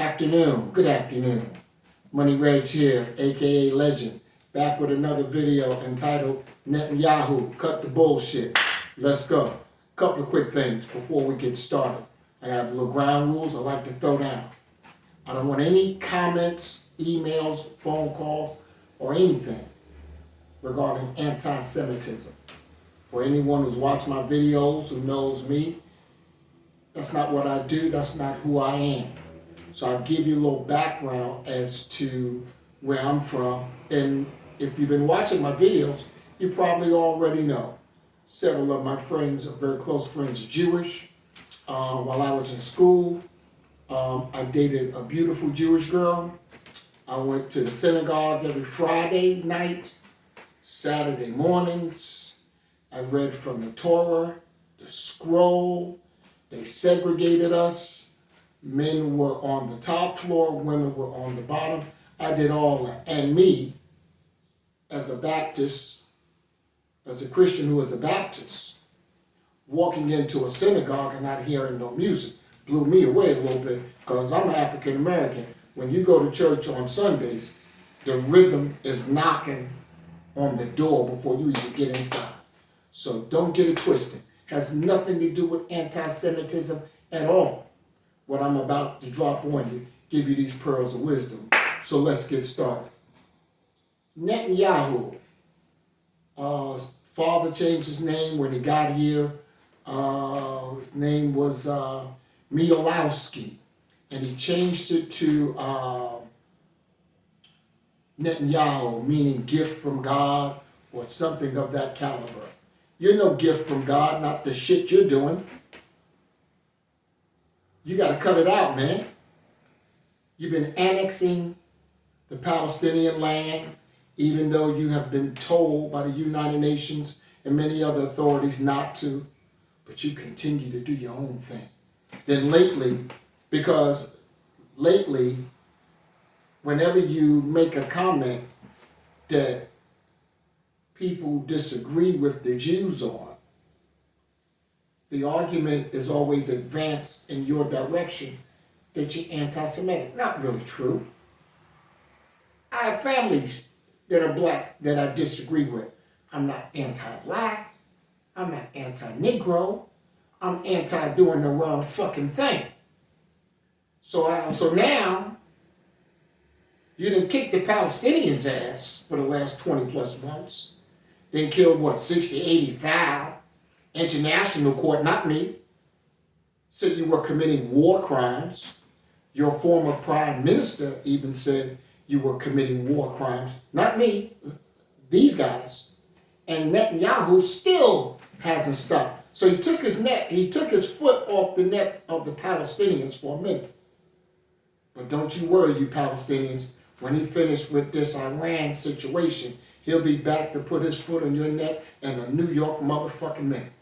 Good afternoon. Money Reg here, aka Legend, back with another video entitled Netanyahu, Cut the Bullshit. Let's go. Couple of quick things before we get started. I have little ground rules I like to throw down. I don't want any comments, emails, phone calls, or anything regarding anti-Semitism. For anyone who's watched my videos, who knows me, that's not what I do, that's not who I am. So I'll give you a little background as to where I'm from. And if you've been watching my videos, you probably already know. Several of my friends, very close friends, are Jewish. While I was in school, I dated a beautiful Jewish girl. I went to the synagogue every Friday night, Saturday mornings. I read from the Torah, the scroll. They segregated us. Men were on the top floor, women were on the bottom. I did all that. And me, as a Baptist, as a Christian who was a Baptist, walking into a synagogue and not hearing no music blew me away a little bit, because I'm African American. When you go to church on Sundays, the rhythm is knocking on the door before you even get inside. So don't get it twisted. Has nothing to do with anti-Semitism at all. What I'm about to drop on you, give you these pearls of wisdom. So let's get started. Netanyahu, his father changed his name when he got here. His name was Mielowski, and he changed it to Netanyahu, meaning gift from God or something of that caliber. You're no gift from God, not the shit you're doing. You got to cut it out, man. You've been annexing the Palestinian land, even though you have been told by the United Nations and many other authorities not to, but you continue to do your own thing. Then lately, whenever you make a comment that people disagree with the Jews on, the argument is always advanced in your direction that you're anti-Semitic. Not really true. I have families that are black that I disagree with. I'm not anti-black. I'm not anti-Negro. I'm anti-doing the wrong fucking thing. So now, you done kicked the Palestinians' ass for the last 20 plus months. Then killed, 60, 80,000. International court, not me, said you were committing war crimes. Your former prime minister even said you were committing war crimes. Not me, these guys. And Netanyahu still hasn't stopped. So he took his foot off the neck of the Palestinians for a minute. But don't you worry, you Palestinians, when he finished with this Iran situation, he'll be back to put his foot on your neck in a New York motherfucking minute.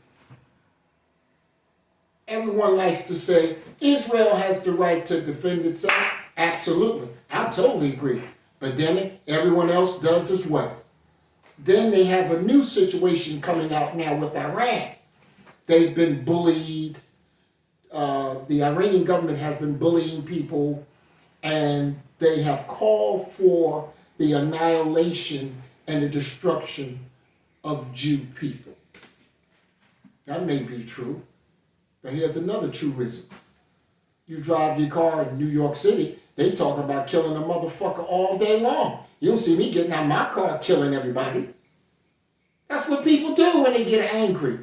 Everyone likes to say, Israel has the right to defend itself. Absolutely. I totally agree. But then everyone else does as well. Then they have a new situation coming out now with Iran. They've been bullied. The Iranian government has been bullying people, and they have called for the annihilation and the destruction of Jew people. That may be true. But here's another truism. You drive your car in New York City, they talk about killing a motherfucker all day long. You don't see me getting out my car killing everybody. That's what people do when they get angry.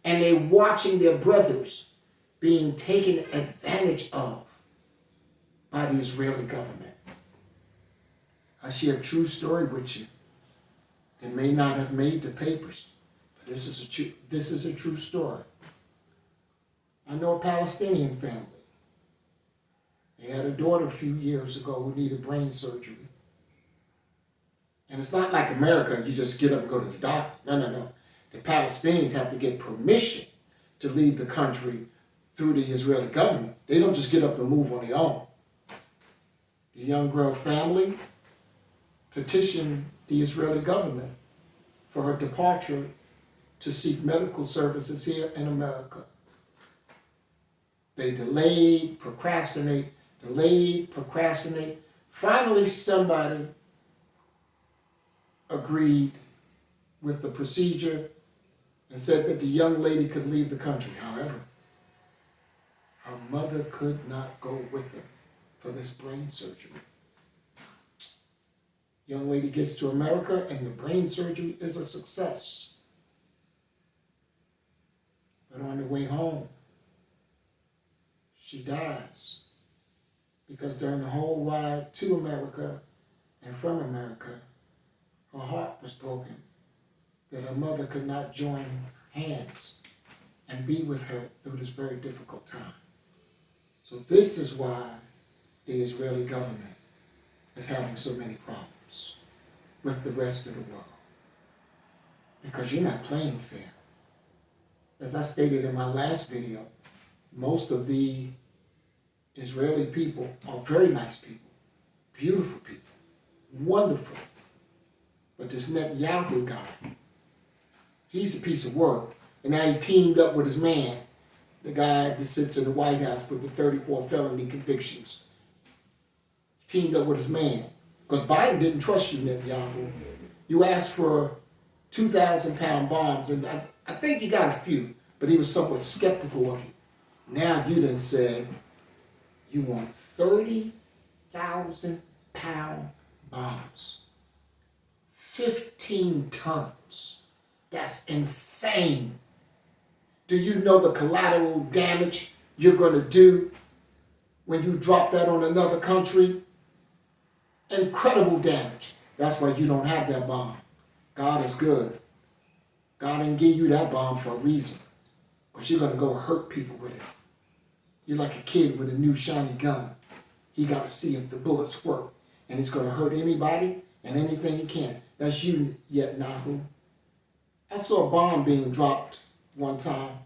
And they're watching their brothers being taken advantage of by the Israeli government. I share a true story with you. It may not have made the papers, but this is a true story. I know a Palestinian family. They had a daughter a few years ago who needed brain surgery. And it's not like America, you just get up and go to the doctor. No. The Palestinians have to get permission to leave the country through the Israeli government. They don't just get up and move on their own. The young girl family petitioned the Israeli government for her departure to seek medical services here in America. They delayed, procrastinate, delayed, procrastinate. Finally, somebody agreed with the procedure and said that the young lady could leave the country. However, her mother could not go with her for this brain surgery. Young lady gets to America and the brain surgery is a success. But on the way home, she dies because during the whole ride to America and from America, her heart was broken that her mother could not join hands and be with her through this very difficult time. So this is why the Israeli government is having so many problems with the rest of the world. Because you're not playing fair. As I stated in my last video, most of the Israeli people are very nice people, beautiful people, wonderful. But this Netanyahu guy, he's a piece of work. And now he teamed up with his man, the guy that sits in the White House with the 34 felony convictions. He teamed up with his man. Because Biden didn't trust you, Netanyahu. You asked for 2,000-pound bombs, and I think you got a few, but he was somewhat skeptical of you. Now you done said you want 30,000-pound bombs. 15 tons. That's insane. Do you know the collateral damage you're going to do when you drop that on another country? Incredible damage. That's why you don't have that bomb. God is good. God didn't give you that bomb for a reason. Because you're going to go hurt people with it. You're like a kid with a new shiny gun. He got to see if the bullets work. And he's going to hurt anybody and anything he can. That's you, Netanyahu. I saw a bomb being dropped one time.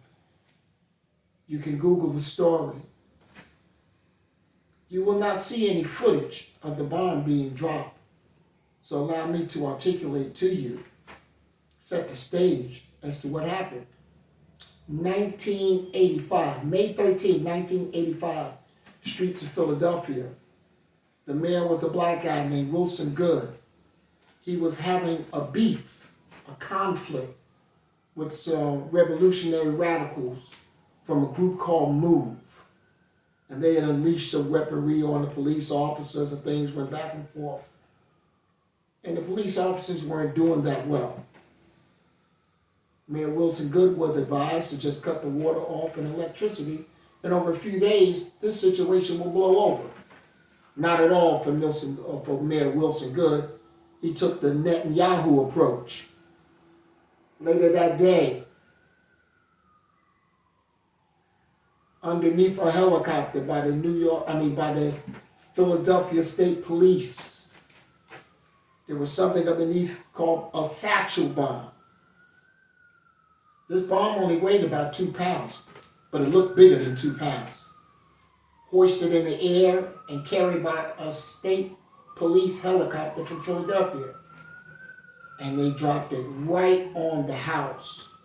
You can Google the story. You will not see any footage of the bomb being dropped. So allow me to articulate to you, set the stage as to what happened. 1985, May 13, 1985, streets of Philadelphia. The mayor was a black guy named Wilson Good. He was having a beef, a conflict with some revolutionary radicals from a group called MOVE. And they had unleashed some weaponry on the police officers and things went back and forth. And the police officers weren't doing that well. Mayor Wilson Good was advised to just cut the water off and electricity, and over a few days, this situation will blow over. Not at all for Mayor Wilson Good. He took the Netanyahu approach. Later that day, underneath a helicopter by the Philadelphia State Police, there was something underneath called a satchel bomb. This bomb only weighed about 2 pounds, but it looked bigger than 2 pounds. Hoisted in the air and carried by a state police helicopter from Philadelphia. And they dropped it right on the house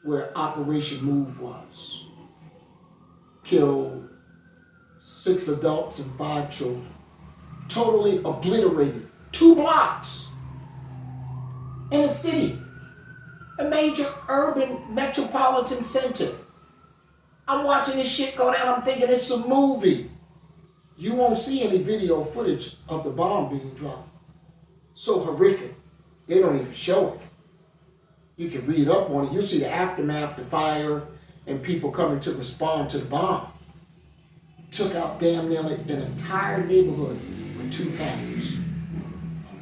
where Operation Move was. Killed 6 adults and 5 children. Totally obliterated 2 blocks in a city, a major urban metropolitan center. I'm watching this shit go down, I'm thinking it's a movie. You won't see any video footage of the bomb being dropped. So horrific. They don't even show it. You can read up on it. You'll see the aftermath, the fire, and people coming to respond to the bomb. Took out damn nearly an entire neighborhood with 2 pounds.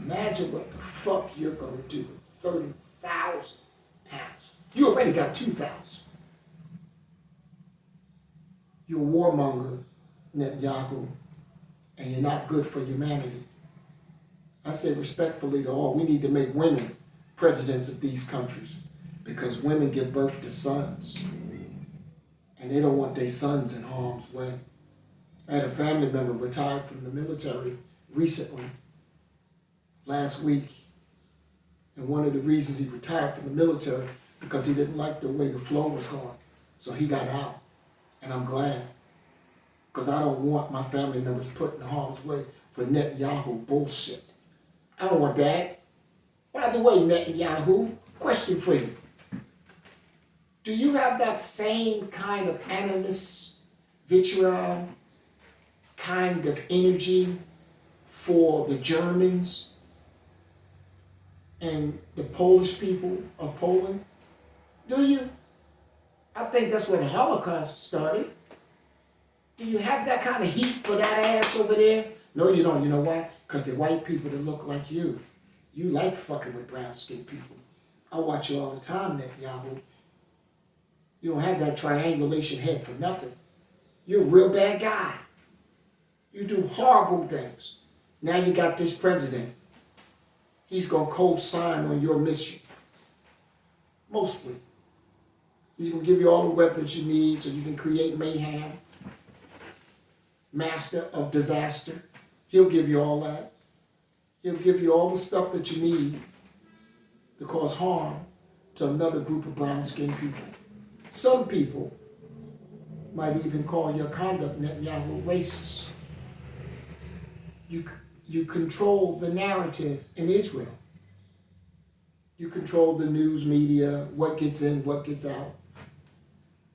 Imagine what the fuck you're going to do with 30,000 pounds. You already got 2,000. You're a warmonger, Netanyahu, and you're not good for humanity. I say respectfully to all, we need to make women presidents of these countries because women give birth to sons and they don't want their sons in harm's way. I had a family member retired from the military recently, last week, and one of the reasons he retired from the military because he didn't like the way the flow was going, so he got out, and I'm glad. because I don't want my family members put in harm's way for Netanyahu bullshit. I don't want that. By the way, Netanyahu, question for you. Do you have that same kind of animus, vitriol, kind of energy for the Germans and the Polish people of Poland? Do you? I think that's where the Holocaust started. Do you have that kind of heat for that ass over there? No, you don't. You know why? Because they're white people that look like you. You like fucking with brown-skinned people. I watch you all the time, Netanyahu. You don't have that triangulation head for nothing. You're a real bad guy. You do horrible things. Now you got this president. He's going to co-sign on your mission. Mostly. He's going to give you all the weapons you need so you can create mayhem. Master of disaster. He'll give you all that. He'll give you all the stuff that you need to cause harm to another group of brown-skinned people. Some people might even call your conduct, Netanyahu, racist. You control the narrative in Israel. You control the news media, what gets in, what gets out.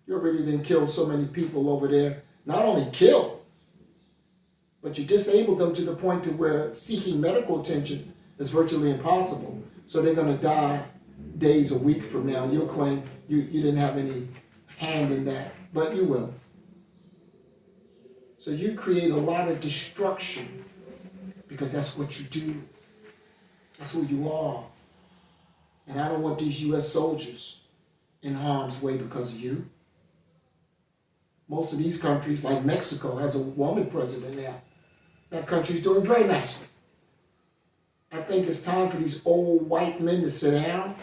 You already done killed so many people over there. Not only killed, but you disabled them to the point to where seeking medical attention is virtually impossible. So they're going to die days a week from now. You'll claim you didn't have any hand in that, but you will. So you create a lot of destruction because that's what you do. That's who you are. And I don't want these U.S. soldiers in harm's way because of you. Most of these countries, like Mexico, has a woman president now. That country's doing very nicely. I think it's time for these old white men to sit down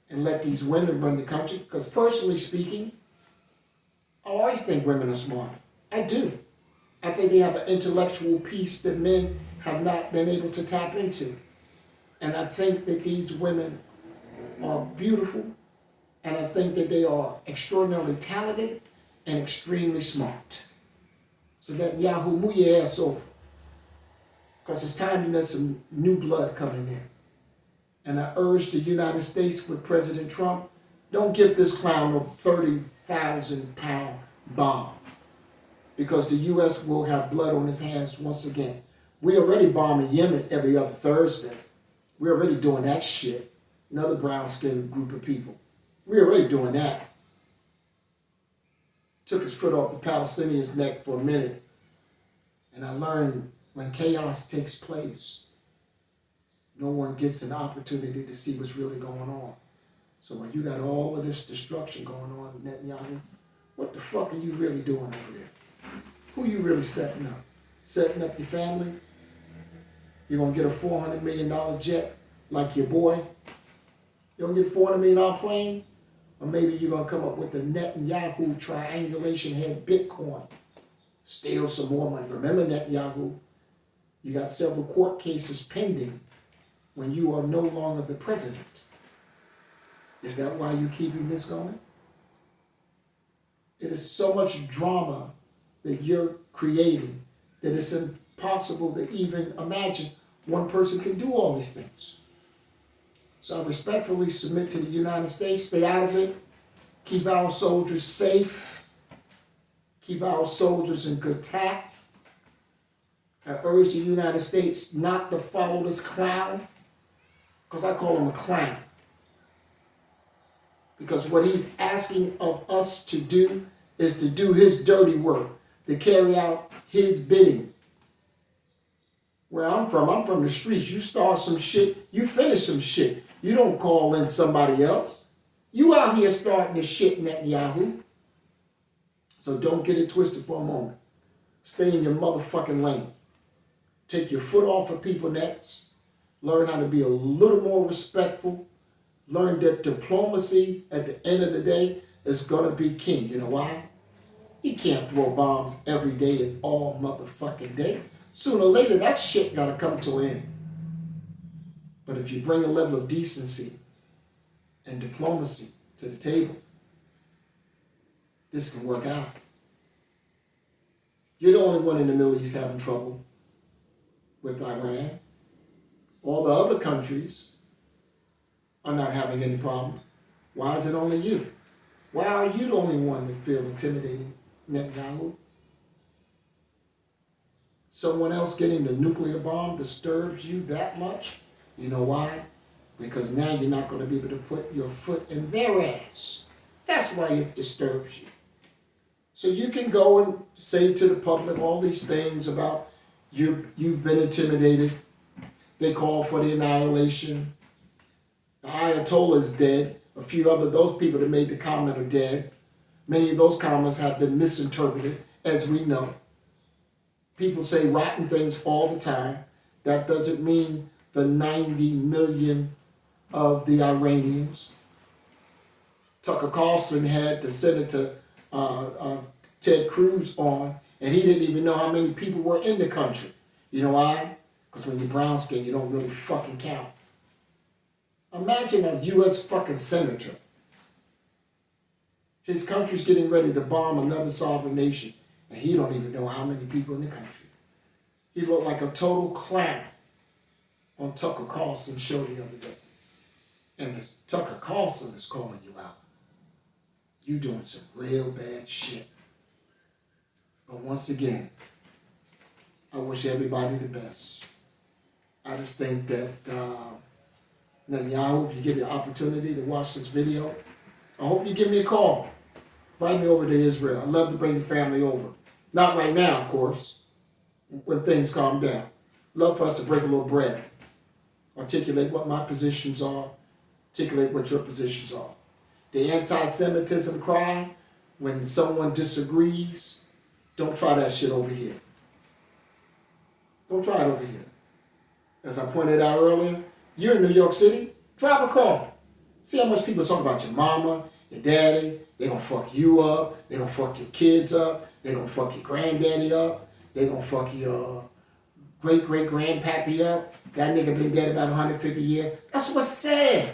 and let these women run the country. Because personally speaking, I always think women are smart. I do. I think they have an intellectual piece that men have not been able to tap into. And I think that these women are beautiful. And I think that they are extraordinarily talented and extremely smart. So that Yahoo, move your ass over. Because it's time to let some new blood coming in. And I urge the United States with President Trump, don't give this clown a 30,000-pound bomb. Because the U.S. will have blood on its hands once again. We already bombing Yemen every other Thursday. We're already doing that shit. Another brown-skinned group of people. We're already doing that. Took his foot off the Palestinians' neck for a minute. And I learned when chaos takes place, no one gets an opportunity to see what's really going on. So when you got all of this destruction going on, Netanyahu, what the fuck are you really doing over there? Who you really setting up? Setting up your family? You're going to get a $400 million jet like your boy? You're going to get a $400 million plane? Or maybe you're going to come up with the Netanyahu triangulation head Bitcoin. Steal some more money. Remember, Netanyahu, you got several court cases pending when you are no longer the president. Is that why you're keeping this going? It is so much drama that you're creating that it's impossible to even imagine one person can do all these things. So I respectfully submit to the United States, stay out of it, keep our soldiers safe, keep our soldiers in good tact. I urge the United States not to follow this clown, because I call him a clown. Because what he's asking of us to do is to do his dirty work, to carry out his bidding. Where I'm from the streets. You start some shit, you finish some shit. You don't call in somebody else. You out here starting this shit, Netanyahu. So don't get it twisted for a moment. Stay in your motherfucking lane. Take your foot off of people's necks. Learn how to be a little more respectful. Learn that diplomacy at the end of the day is going to be king. You know why? You can't throw bombs every day and all motherfucking day. Sooner or later, that shit got to come to an end. But if you bring a level of decency and diplomacy to the table, this can work out. You're the only one in the Middle East having trouble with Iran. All the other countries are not having any problem. Why is it only you? Why are you the only one that feel intimidating, Netanyahu? Someone else getting the nuclear bomb disturbs you that much? You know why? Because now you're not going to be able to put your foot in their ass. That's why it disturbs you. So you can go and say to the public all these things about you've been intimidated. They call for the annihilation. The Ayatollah is dead. A few other those people that made the comment are dead. Many of those comments have been misinterpreted, as we know. People say rotten things all the time. That doesn't mean the 90 million of the Iranians. Tucker Carlson had the Senator Ted Cruz on, and he didn't even know how many people were in the country. You know why? Because when you're brown skinned, you don't really fucking count. Imagine a U.S. fucking senator. His country's getting ready to bomb another sovereign nation, and he don't even know how many people in the country. He looked like a total clown on Tucker Carlson's show the other day. And Tucker Carlson is calling you out. You doing some real bad shit. But once again, I wish everybody the best. I just think that Netanyahu, if you get the opportunity to watch this video, I hope you give me a call. Invite me over to Israel. I'd love to bring the family over. Not right now, of course, when things calm down. Love for us to break a little bread. Articulate what my positions are. Articulate what your positions are. The anti-Semitism cry, when someone disagrees, don't try that shit over here. Don't try it over here. As I pointed out earlier, you're in New York City, drive a car. See how much people talk about your mama, your daddy. They're going to fuck you up. They're going to fuck your kids up. They're going to fuck your granddaddy up. They're going to fuck your great-great-grandpappy up. That nigga been dead about 150 years. That's what's sad.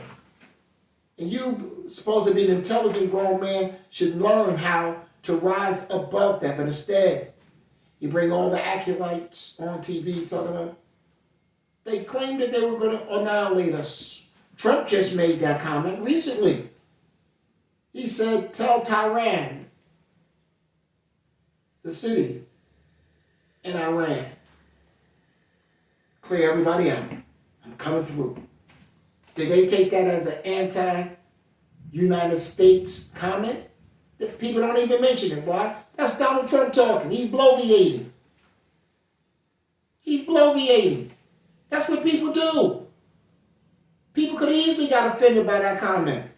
And you, supposed to be an intelligent grown man, should learn how to rise above that. But instead, you bring all the acolytes on TV talking about, they claimed that they were going to annihilate us. Trump just made that comment recently. He said, tell Tehran, the city in Iran, clear everybody out. I'm coming through. Did they take that as an anti-United States comment? That people don't even mention it. Why? That's Donald Trump talking. He's bloviating. He's bloviating. That's what people do. People could easily got offended by that comment.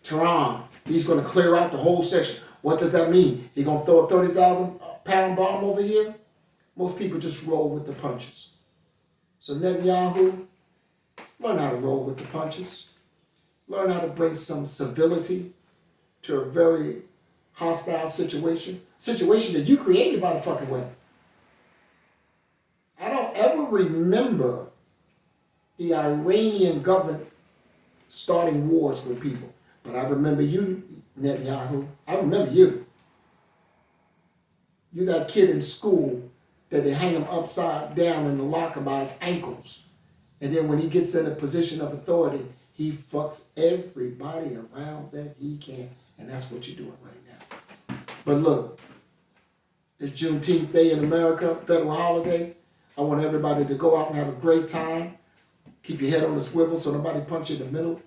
Tehran, he's going to clear out the whole section. What does that mean? He going to throw a 30,000-pound bomb over here? Most people just roll with the punches. So Netanyahu, learn how to roll with the punches. Learn how to bring some civility to a very hostile situation. Situation that you created, by the fucking way. I don't ever remember the Iranian government starting wars with people. But I remember you, Netanyahu. I remember you. You that kid in school that they hang him upside down in the locker by his ankles. And then when he gets in a position of authority, he fucks everybody around that he can. And that's what you're doing right now. But look, it's Juneteenth Day in America, federal holiday. I want everybody to go out and have a great time. Keep your head on the swivel so nobody punch you in the middle.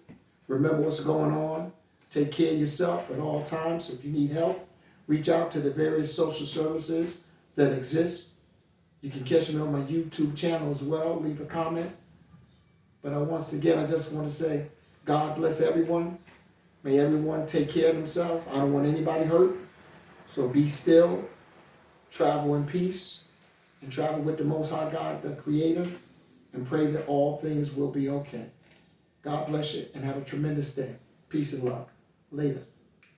Remember what's going on. Take care of yourself at all times. If you need help, reach out to the various social services that exist. You can catch me on my YouTube channel as well. Leave a comment. But once again, I just want to say, God bless everyone. May everyone take care of themselves. I don't want anybody hurt. So be still, travel in peace, and travel with the Most High God, the Creator, and pray that all things will be okay. God bless you and have a tremendous day. Peace and love. Later.